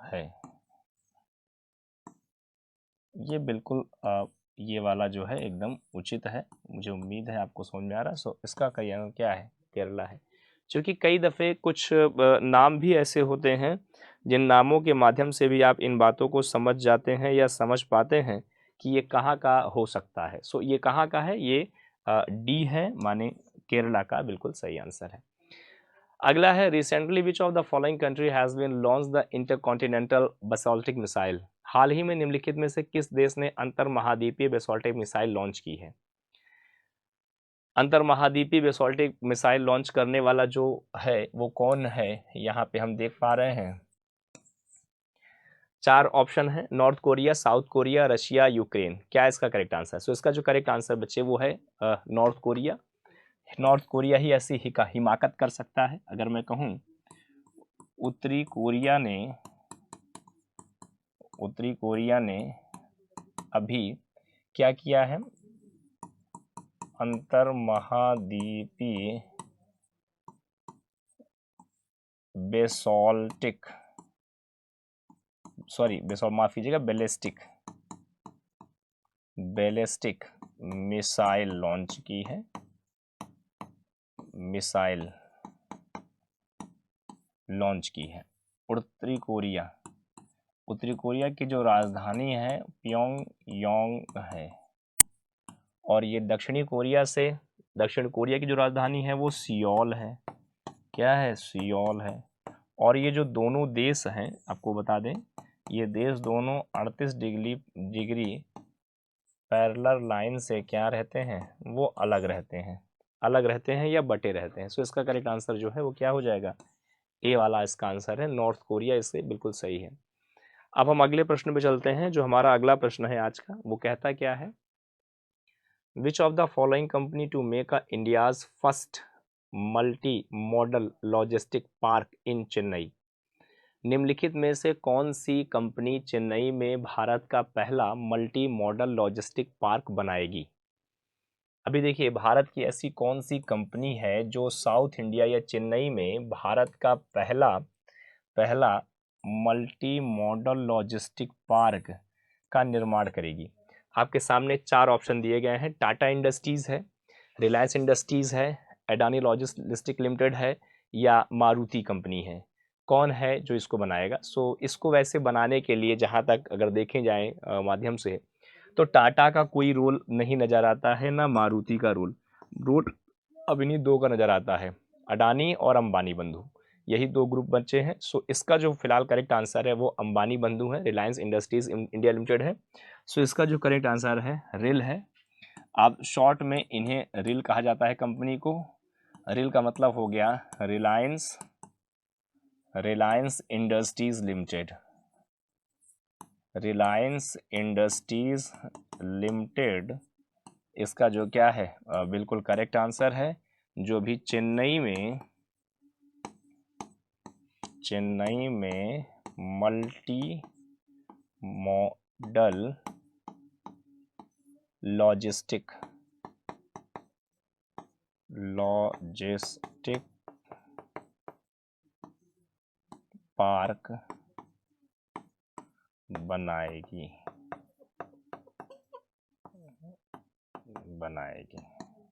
है। ये बिल्कुल ये वाला जो है एकदम उचित है। मुझे उम्मीद है आपको समझ में आ रहा है। सो इसका क्या है? केरला है। क्योंकि कई दफ़े कुछ नाम भी ऐसे होते हैं जिन नामों के माध्यम से भी आप इन बातों को समझ जाते हैं या समझ पाते हैं कि ये कहाँ का हो सकता है। सो ये कहाँ का है? ये डी है, माने केरला का बिल्कुल सही आंसर है। अगला है recently which of the following country has been launch the intercontinental ballistic missile? हाल ही में निम्नलिखित में से किस देश ने अंतर महाद्वीपीय बेसाल्टिक मिसाइल लॉन्च की है? अंतर महाद्वीपीय बेसाल्टिक मिसाइल लॉन्च करने वाला जो है वो कौन है? यहाँ पे हम देख पा रहे हैं 4 ऑप्शन है, north Korea, south Korea, Russia, Ukraine. क्या इसका करेक्ट आंसर? सो इसका जो करेक्ट आंसर बच्चे वो है नॉर्थ कोरिया। नॉर्थ कोरिया ही ऐसी हिमाकत कर सकता है। अगर मैं कहूँ उत्तरी कोरिया ने अभी क्या किया है? अंतर महाद्वीपीय माफ कीजिएगा, बैलिस्टिक मिसाइल लॉन्च की है। उत्तरी कोरिया की जो राजधानी है प्योंगयांग है, और ये दक्षिण कोरिया की जो राजधानी है वो सियोल है। क्या है? सियोल है। और ये जो दोनों देश हैं आपको बता दें, ये देश दोनों 38 डिग्री पैरेलल लाइन से क्या रहते हैं? वो अलग रहते हैं या बटे रहते हैं। सो इसका करेक्ट आंसर जो है वो क्या हो जाएगा? ए वाला इसका आंसर है, नॉर्थ कोरिया इससे बिल्कुल सही है। अब हम अगले प्रश्न पे चलते हैं। जो हमारा अगला प्रश्न है आज का वो कहता क्या है? Which of the following company to make India's first multi model logistic park in Chennai? निम्नलिखित में से कौन सी कंपनी चेन्नई में भारत का पहला मल्टी मॉडल लॉजिस्टिक पार्क बनाएगी? अभी देखिए, भारत की ऐसी कौन सी कंपनी है जो साउथ इंडिया या चेन्नई में भारत का पहला मल्टी मॉडल लॉजिस्टिक पार्क का निर्माण करेगी? आपके सामने 4 ऑप्शन दिए गए हैं। टाटा इंडस्ट्रीज है, रिलायंस इंडस्ट्रीज है, अडानी लॉजिस्टिक लिमिटेड है, या मारुति कंपनी है। कौन है जो इसको बनाएगा? सो इसको वैसे बनाने के लिए जहाँ तक अगर देखें जाए माध्यम से, तो टाटा का कोई रोल नहीं नजर आता है, ना मारुति का रोल अब इन्हीं 2 का नजर आता है, अडानी और अंबानी बंधु, यही 2 ग्रुप बचे हैं। सो इसका जो फिलहाल करेक्ट आंसर है वो अंबानी बंधु है, रिलायंस इंडस्ट्रीज इंडिया लिमिटेड है। सो इसका जो करेक्ट आंसर है रिल है। अब शॉर्ट में इन्हें रिल कहा जाता है कंपनी को। रिल का मतलब हो गया Reliance industries limited. Reliance industries limited इसका जो क्या है बिल्कुल करेक्ट आंसर है। जो भी चेन्नई में चेन्नई में मल्टी मॉडल लॉजिस्टिक पार्क बनाएगी।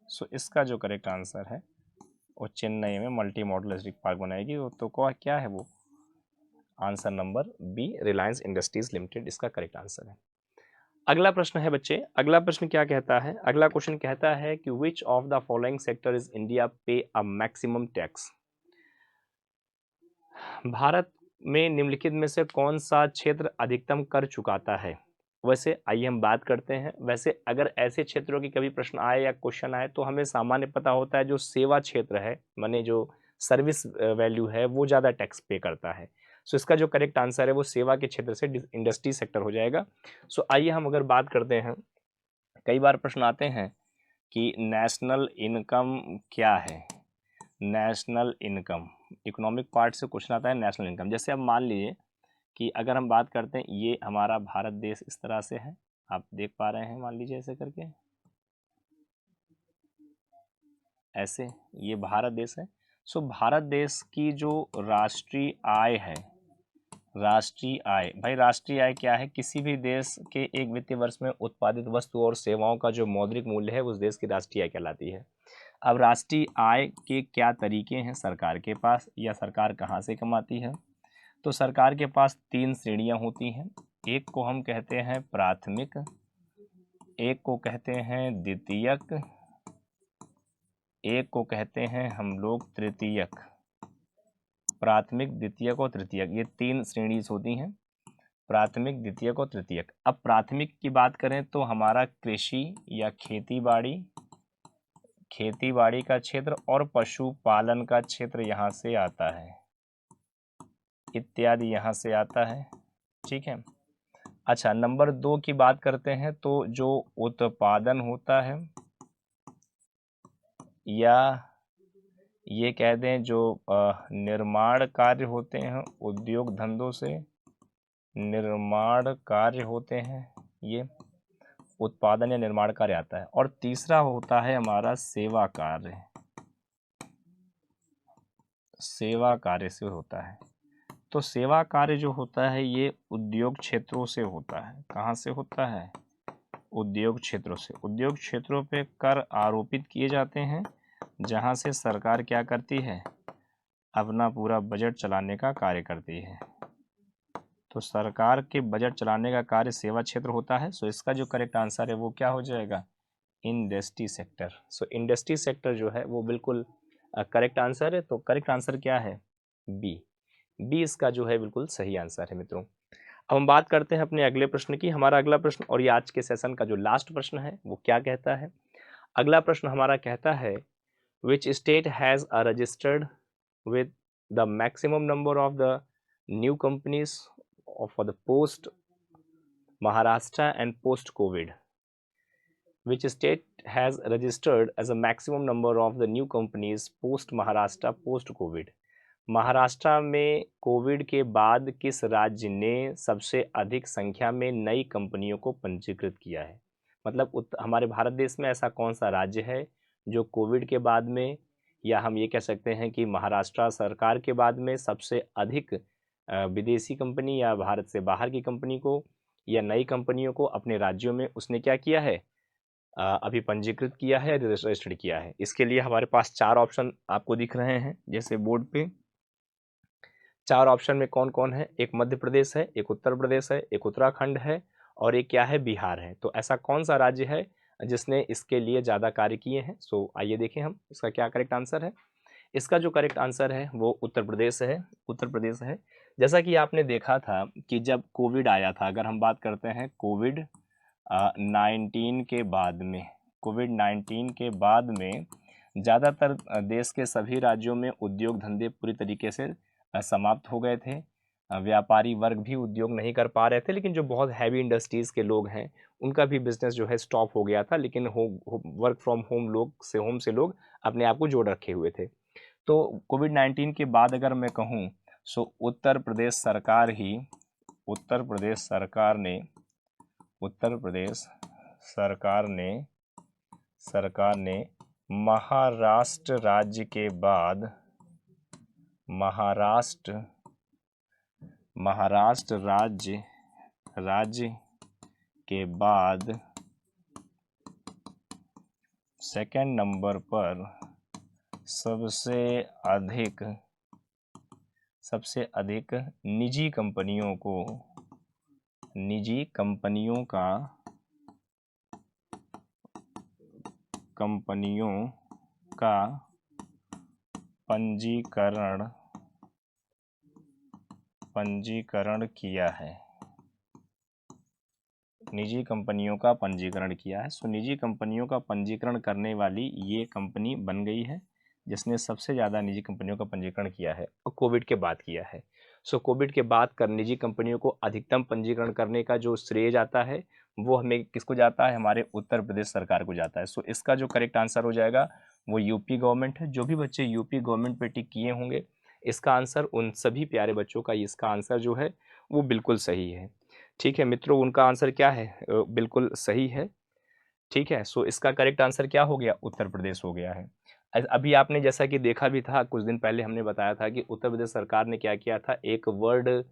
सो इसका जो करेक्ट आंसर है वो चेन्नई में मल्टी मॉडल लॉजिस्टिक पार्क बनाएगी। तो क्या है वो? Answer number B, Reliance industries limited इसका करेक्ट आंसर है। अगला प्रश्न है बच्चे, अगला प्रश्न क्या कहता है? अगला क्वेश्चन कहता है कि विच of the following sector is India पे अ मैक्सिमम टैक्स। भारत में निम्नलिखित में से कौन सा क्षेत्र अधिकतम कर चुकाता है? वैसे आइए हम बात करते हैं। वैसे अगर ऐसे क्षेत्रों की कभी प्रश्न आए या क्वेश्चन आए तो हमें सामान्य पता होता है जो सेवा क्षेत्र है, माने जो सर्विस वैल्यू है, वो ज़्यादा टैक्स पे करता है। सो इसका जो करेक्ट आंसर है वो सेवा के क्षेत्र से इंडस्ट्री सेक्टर हो जाएगा। सो आइए हम अगर बात करते हैं, कई बार प्रश्न आते हैं कि नेशनल इनकम क्या है। नेशनल इनकम, इकोनॉमिक पार्ट से क्वेश्चन आता है नेशनल इनकम। जैसे अब मान लीजिए कि अगर हम बात करते हैं, ये हमारा भारत देश इस तरह से है, आप देख पा रहे हैं, मान लीजिए ऐसे करके, ऐसे ये भारत देश है। सो भारत देश की जो राष्ट्रीय आय है, राष्ट्रीय आय, भाई राष्ट्रीय आय क्या है? किसी भी देश के एक वित्तीय वर्ष में उत्पादित वस्तु और सेवाओं का जो मौद्रिक मूल्य है उस देश की राष्ट्रीय आय कहलाती है। अब राष्ट्रीय आय के क्या तरीके हैं सरकार के पास, या सरकार कहाँ से कमाती है? तो सरकार के पास 3 श्रेणियां होती हैं। एक को हम कहते हैं प्राथमिक, एक को कहते हैं द्वितीयक, एक को कहते हैं हम लोग तृतीयक। प्राथमिक, द्वितीयक और तृतीयक, ये 3 श्रेणी होती हैं, प्राथमिक, द्वितीयक और तृतीयक। अब प्राथमिक की बात करें तो हमारा कृषि या खेतीबाड़ी का क्षेत्र और पशुपालन का क्षेत्र यहाँ से आता है, इत्यादि यहाँ से आता है, ठीक है। अच्छा, नंबर 2 की बात करते हैं तो जो उत्पादन होता है, या ये कह दें जो निर्माण कार्य होते हैं, उद्योग धंधों से निर्माण कार्य होते हैं, ये उत्पादन या निर्माण कार्य आता है। और तीसरा होता है हमारा सेवा कार्य, सेवा कार्य से होता है। तो सेवा कार्य जो होता है ये उद्योग क्षेत्रों से होता है। कहाँ से होता है? उद्योग क्षेत्रों से। उद्योग क्षेत्रों पे कर आरोपित किए जाते हैं, जहाँ से सरकार क्या करती है? अपना पूरा बजट चलाने का कार्य करती है। तो सरकार के बजट चलाने का कार्य सेवा क्षेत्र होता है। सो इसका जो करेक्ट आंसर है वो क्या हो जाएगा? Industry sector. So industry sector जो है वो बिल्कुल करेक्ट आंसर है। तो करेक्ट आंसर क्या है? बी। बी इसका जो है बिल्कुल सही आंसर है मित्रों। अब हम बात करते हैं अपने अगले प्रश्न की। हमारा अगला प्रश्न, और ये आज के सेशन का जो लास्ट प्रश्न है, वो क्या कहता है? अगला प्रश्न हमारा कहता है, which state has registered with the maximum number of the new companies for the post Maharashtra and post COVID. Which state has registered as a maximum number of the new companies post Maharashtra post COVID? Maharashtra में Covid के बाद किस राज्य ने सबसे अधिक संख्या में नई कंपनियों को पंजीकृत किया है? मतलब हमारे भारत देश में ऐसा कौन सा राज्य है जो कोविड के बाद में, या हम ये कह सकते हैं कि महाराष्ट्र सरकार के बाद में सबसे अधिक विदेशी कंपनी या भारत से बाहर की कंपनी को या नई कंपनियों को अपने राज्यों में उसने क्या किया है? अभी पंजीकृत किया है, रजिस्टर्ड किया है। इसके लिए हमारे पास 4 ऑप्शन आपको दिख रहे हैं जैसे बोर्ड पे। 4 ऑप्शन में कौन कौन है? एक मध्य प्रदेश है, एक उत्तर प्रदेश है, एक उत्तराखंड है, और एक क्या है? बिहार है। तो ऐसा कौन सा राज्य है जिसने इसके लिए ज़्यादा कार्य किए हैं? सो आइए देखें हम इसका क्या करेक्ट आंसर है। इसका जो करेक्ट आंसर है वो उत्तर प्रदेश है, उत्तर प्रदेश है। जैसा कि आपने देखा था कि जब कोविड आया था, अगर हम बात करते हैं कोविड 19 के बाद में, कोविड 19 के बाद में ज़्यादातर देश के सभी राज्यों में उद्योग धंधे पूरी तरीके से समाप्त हो गए थे। व्यापारी वर्ग भी उद्योग नहीं कर पा रहे थे, लेकिन जो बहुत हैवी इंडस्ट्रीज़ के लोग हैं उनका भी बिजनेस जो है स्टॉप हो गया था। लेकिन वर्क फ्रॉम होम लोग अपने आप को जोड़ रखे हुए थे। तो कोविड 19 के बाद अगर मैं कहूँ सो उत्तर प्रदेश सरकार ही उत्तर प्रदेश सरकार ने महाराष्ट्र राज्य के बाद महाराष्ट्र राज्य के बाद सेकंड नंबर पर सबसे अधिक निजी कंपनियों का पंजीकरण किया है। निजी कंपनियों का पंजीकरण किया है। सो निजी कंपनियों का पंजीकरण करने वाली ये कंपनी बन गई है जिसने सबसे ज़्यादा निजी कंपनियों का पंजीकरण किया है और कोविड के बाद किया है। सो कोविड के बाद कर निजी कंपनियों को अधिकतम पंजीकरण करने का जो श्रेय जाता है वो हमें किसको जाता है? हमारे उत्तर प्रदेश सरकार को जाता है। सो इसका जो करेक्ट आंसर हो जाएगा वो यूपी गवर्नमेंट है। जो भी बच्चे यूपी गवर्नमेंट पे टिक किए होंगे इसका आंसर, उन सभी प्यारे बच्चों का इसका आंसर जो है वो बिल्कुल सही है। ठीक है मित्रों, उनका आंसर क्या है? बिल्कुल सही है। ठीक है, सो इसका करेक्ट आंसर क्या हो गया? उत्तर प्रदेश हो गया है। अभी आपने जैसा कि देखा भी था, कुछ दिन पहले हमने बताया था कि उत्तर प्रदेश सरकार ने क्या किया था, एक वर्ल्ड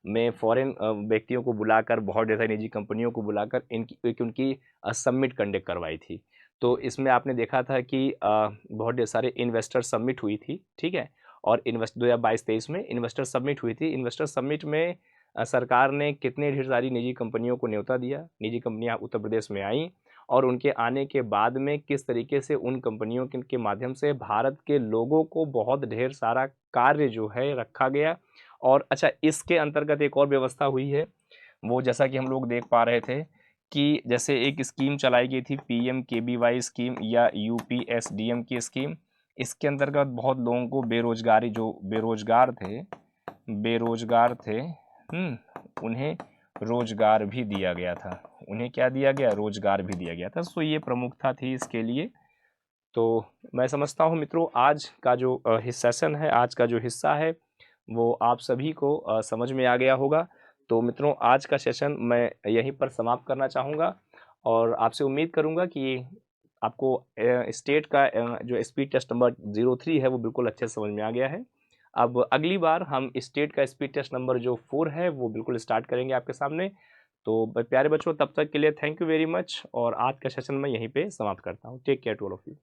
में फॉरेन व्यक्तियों को बुलाकर, बहुत ढेर सारी निजी कंपनियों को बुलाकर उनकी समिट कंडक्ट करवाई थी। तो इसमें आपने देखा था कि बहुत ढेर सारे इन्वेस्टर समिट हुई थी। ठीक है, और 2022-23 में इन्वेस्टर समिट हुई थी। इन्वेस्टर समिट में सरकार ने कितने ढेर सारी निजी कंपनियों को न्योता दिया, निजी कंपनियां उत्तर प्रदेश में आई और उनके आने के बाद में किस तरीके से उन कंपनियों के माध्यम से भारत के लोगों को बहुत ढेर सारा कार्य जो है रखा गया। और अच्छा, इसके अंतर्गत एक और व्यवस्था हुई है, वो जैसा कि हम लोग देख पा रहे थे कि जैसे एक स्कीम चलाई गई थी PMKVY स्कीम या UPSDM की स्कीम। इसके अंतर्गत बहुत लोगों को बेरोजगार थे उन्हें रोजगार भी दिया गया था। उन्हें क्या दिया गया? रोजगार भी दिया गया था। सो ये प्रमुखता थी इसके लिए। तो मैं समझता हूँ मित्रों आज का जो सेशन है, आज का जो हिस्सा है वो आप सभी को समझ में आ गया होगा। तो मित्रों आज का सेशन मैं यहीं पर समाप्त करना चाहूँगा और आपसे उम्मीद करूँगा कि आपको स्टेट का जो स्पीड टेस्ट नंबर 03 है वो बिल्कुल अच्छे से समझ में आ गया है। अब अगली बार हम स्टेट का स्पीड टेस्ट नंबर जो 4 है वो बिल्कुल स्टार्ट करेंगे आपके सामने। तो प्यारे बच्चों, तब तक के लिए थैंक यू वेरी मच और आज का सेशन मैं यहीं पे समाप्त करता हूँ। Take care to all of you.